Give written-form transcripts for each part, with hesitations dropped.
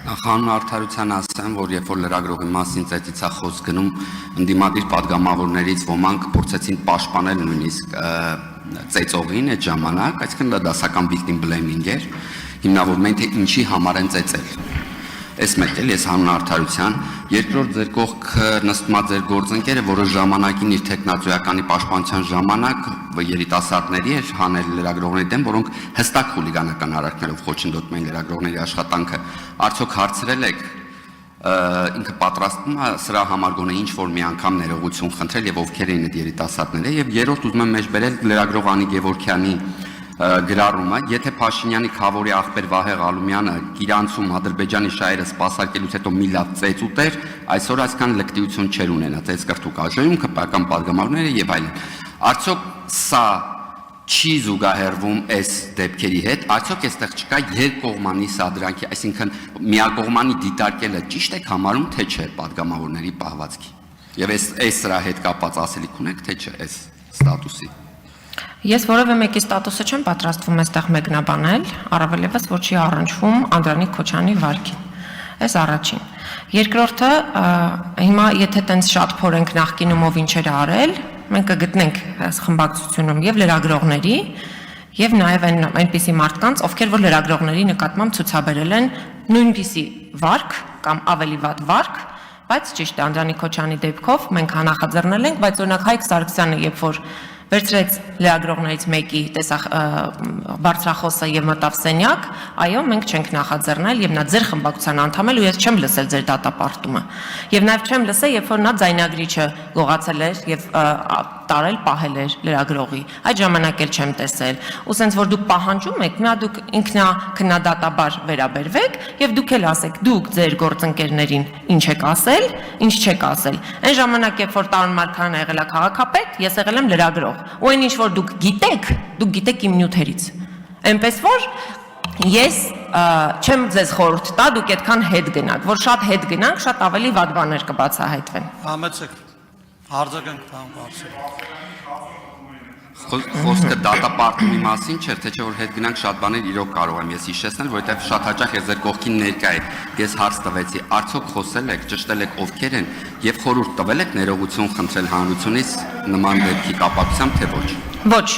Խանուն արդարության ասեմ, որ երբ որ լրագրողի մասին ծեծից է խոսք գնում, ընդդիմադիր պատգամավորներից ոմանք փորձեցին պաշտպանել նույնիսկ ծեծողին այդ ժամանակ, այսինքն դա դասական victim blaming էր, հիմնավորում են թե ինչի համար են ծեծել։ Այս մեկ էլ ես հանուն արդարության, երկրորդ ձեր կողքը նստում է ձեր գործընկերը, որը ժամանակին իր տեխնացուականի պաշտպանության ժամանակ երիտասարդների էր հանել լրագրողների դեմ, որոնք հստակ խուլիգանական արարքներով խոչընդոտում են լրագրողների աշխատանքը։ Արդյոք հարցրել եք ինքը պատրաստվում է սրա համար գոնե ինչ որ մի անգամ ներողություն խնդրել եւ ովքեր են այդ երիտասարդները, եւ երրորդ ուզում եմ մեջ բերել լրագրող Անի Գևորգյանի գրառումը, եթե Փաշինյանի խավորի աղբեր Վահե Ղալումյանը Իրանցում Ադրբեջանի շահերը սպասարկելուց հետո մի լավ ծեծ ուտեր, այսօր այսքան լկտիություն չեր ունենա, ծեծ կրթուկ ԱԺ-ում, ԿՊ-ական պատգամավորները եւ այլն։ Արդյոք սա չի զուգահեռվում այս դեպքերի հետ, արդյոք այստեղ չկա երկկողմանի սադրանքի, այսինքն միակողմանի դիտարկելը ճիշտ է համարում, թե չէ պատգամավորների պահվածքի։ Եվ այս սրա հետ կապված ասելիք ունեք, թե չէ այս ստատուսի։ Ես որևէ մեկի ստատուսը չեմ պատրաստվում այստեղ մեկնաբանել, առավելևս որ չի առնչվում Անդրանիկ Քոչյանի վարքին։ Այս առաջին։ Երկրորդը, հիմա եթե տենց շատ փորենք նախկինում ով ինչեր արել, մենք կգտնենք խմբակցությունում եւ լրագրողների եւ նաեւ այնպիսի մարդկանց, ովքեր որ լրագրողների նկատմամբ ցուցաբերել են նույնպիսի վարք կամ ավելի վատ վարք, բայց ճիշտ է Անդրանիկ Քոչյանի դեպքով մենք նախաձեռնել ենք, բայց օրինակ Հայկ Սարգսյանը երբ որ վերցրեց լրագրողներից մեկի բարձրախոսը եւ մտավ սենյակ, այո, մենք չենք նախաձեռնել եւ նա ձեր խմբակցության անդամ է ու ես չեմ լսել ձեր դատապարտումը։ Եվ նաեւ չեմ լսել, երբ որ նա ձայնագրիչը գողացել էր եւ տարել պահել էր լրագրողի։ Այդ ժամանակ էլ չեմ տեսել։ Ու սենց որ դուք պահանջում եք, նա դուք ինքնակնդատաբար վերաբերվեք եւ դուք էլ ասեք, դուք ձեր գործընկերներին ինչ եք ասել, ինչ չեք ասել։ Այն ժամանակ, երբ որ Տարոն Մարգարյանը եղել է քաղաքապետ, ես եղել եմ լրագրող։ Ու այն ինչ որ դուք գիտեք իմ նյութերից։ Այնպես որ ես չեմ ձեզ խորհուրդ տա, դուք այդքան հետ գնաք, որ շատ հետ գնանք, շատ ավելի վատ բաներ կբացահայտվեն։ Համեցեք, արձագանք բարձր։ Խոսքը դատապարտումի մասին չէ, թե չէ որ հետ գնանք շատ բաներ իրոք կարող եմ ես հիշեցնել, որովհետև շատ հաճախ ես ձեր կողքին ներկա եք։ Ես հարց տվեցի, արդյոք խոսել եք, ճշտել եք ովքեր են եւ խորհուրդ տվել եք ներողություն խնդրել հանրությունից նման դեպքի կապակցությամբ, թե ոչ։ Ոչ,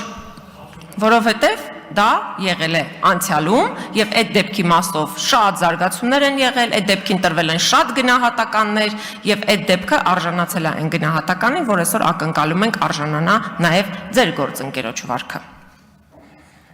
որովհետև դա եղել է անցյալում եւ այդ դեպքի մասով շատ զարգացումներ են եղել, այդ դեպքին տրվել են շատ գնահատականներ եւ այդ դեպքը արժանացել է այն գնահատականին, որ այսօր ակնկալում ենք արժանանա նաեւ ձեր գործընկերոջ վարքը։